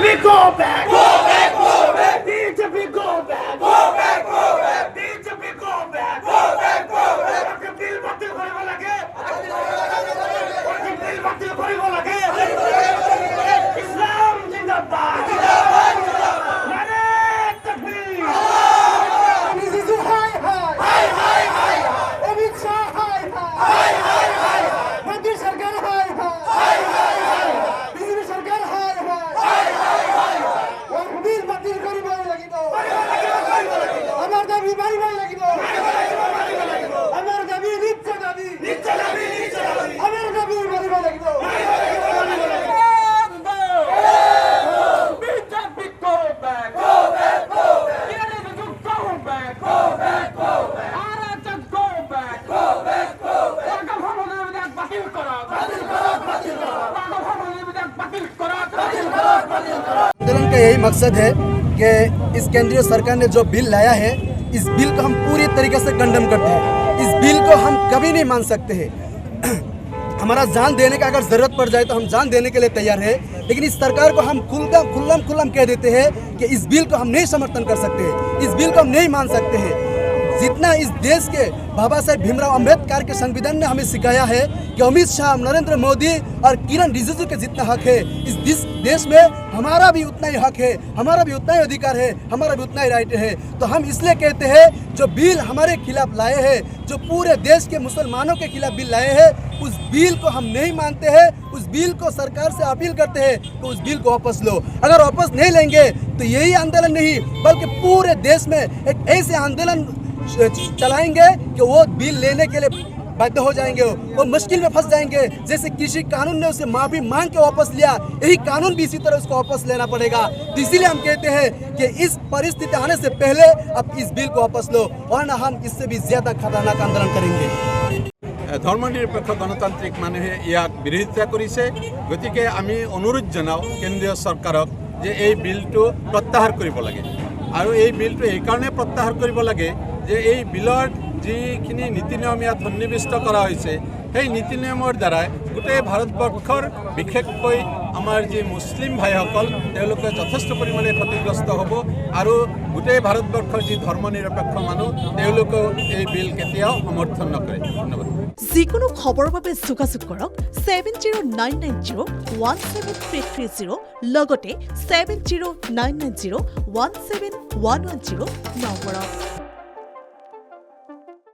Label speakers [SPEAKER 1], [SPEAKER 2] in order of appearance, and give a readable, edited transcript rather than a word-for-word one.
[SPEAKER 1] BJP go back! Go back! Go back! BJP go back! Go back! Go back! BJP go back! Go back! Go back! ওকে bill বাতিল করিব লাগে। ওকে bill বাতিল করিব লাগে। ইসলাম জিন্দাবাদ। জিন্দাবাদ জিন্দাবাদ। নারে তাকবীর।
[SPEAKER 2] মিজিজু হাই হাই
[SPEAKER 1] হাই হাই হাই
[SPEAKER 2] অমিত শাহ হাই
[SPEAKER 1] হাই হাই হাই
[SPEAKER 2] মোদী সরকার হাই
[SPEAKER 1] হাই হাই হাই
[SPEAKER 2] বিজেপি সরকার হাই
[SPEAKER 1] হাই হাই হাই
[SPEAKER 2] ওকে বিল বাতিল করিব লাগিব
[SPEAKER 1] করিব লাগিব।
[SPEAKER 2] আমার দাবি মানিব লাগিব
[SPEAKER 1] মানিব লাগিব।
[SPEAKER 2] আমার দাবি নিত্য দাবি
[SPEAKER 1] নিচে যাবি নিচে যাবি।
[SPEAKER 2] আমার দাবি মানিব লাগিব
[SPEAKER 3] BJP go back.
[SPEAKER 1] Go back, go back,
[SPEAKER 3] Kiriniki go back.
[SPEAKER 1] go back, go back,
[SPEAKER 3] Arata go back.
[SPEAKER 1] go back, go back.
[SPEAKER 3] Waka bhamoner bidak batil kora.
[SPEAKER 1] বাতিল করো, বাতিল করো,
[SPEAKER 3] Waka bhamoner bidak batil kora.
[SPEAKER 1] বাতিল করো, বাতিল করো।
[SPEAKER 2] आंदोलन का यही मकसद है कि इस केंद्रीय सरकार ने जो बिल लाया है इस बिल को हम पूरी तरीके से कंडेम करते हैं। इस बिल को हम कभी नहीं मान सकते हैं। हमारा जान देने का अगर ज़रूरत पड़ जाए तो हम जान देने के लिए तैयार है, लेकिन इस सरकार को हम खुल्लम कह देते हैं कि इस बिल को हम नहीं समर्थन कर सकते हैं, इस बिल को हम नहीं मान सकते हैं। जितना इस देश के बाबा साहेब भीमराव अंबेडकर के संविधान ने हमें सिखाया है कि अमित शाह, नरेंद्र मोदी और किरण रिजिजू के जितना हक है इस देश में हमारा भी उतना ही हक है, हमारा भी उतना ही अधिकार है, हमारा भी उतना ही राइट है। तो हम इसलिए कहते हैं जो बिल हमारे खिलाफ लाए हैं, जो पूरे देश के मुसलमानों के खिलाफ बिल लाए हैं, उस बिल को हम नहीं मानते हैं। उस बिल को सरकार से अपील करते हैं कि उस बिल को वापस लो। अगर वापस नहीं लेंगे तो यही आंदोलन नहीं बल्कि पूरे देश में एक ऐसे आंदोलन चलाएंगे कि वो बिल लेने के लिए बाध्य हो जाएंगे, वो मुश्किल में फंस जाएंगे। जैसे कृषि कानून ने उसे माफी मांग के वापस लिया, यही कानून भी इसी तरह उसको वापस लेना पड़ेगा। तो इसीलिए हम कहते हैं कि इस परिस्थिति आने से पहले अब इस बिल को वापस लो, वरना हम इससे भी ज्यादा खतरनाक आंदोलन करेंगे।
[SPEAKER 4] ধৰ্মনিৰপেক্ষ গণতান্ত্ৰিক মানুহে ইয়াক বিৰোধিতা কৰিছে। গতিকে আমি অনুৰোধ জনাওঁ কেন্দ্ৰীয় চৰকাৰক যে এই বিলটো প্ৰত্যাহাৰ কৰিব লাগে। আৰু এই বিলটো এইকাৰণে প্ৰত্যাহাৰ কৰিব লাগে যে এই বিলৰ যিখিনি নীতি নিয়ম ইয়াত সন্নিৱিষ্ট কৰা হৈছে সেই নীতি নিয়মৰ দ্বাৰাই গোটেই ভাৰতবৰ্ষৰ বিশেষকৈ আমাৰ যি মুছলিম ভাইসকল তেওঁলোকে যথেষ্ট পৰিমাণে ক্ষতিগ্ৰস্ত হ'ব আৰু গোটেই ভাৰতবৰ্ষৰ যি ধৰ্মনিৰপেক্ষ মানুহ তেওঁলোকেও এই বিল কেতিয়াও সমৰ্থন নকৰে। ধন্যবাদ।
[SPEAKER 5] যিকোনো খবৰৰ বাবে যোগাযোগ কৰক 7099017330 লগতে 7099017110 নম্বৰত।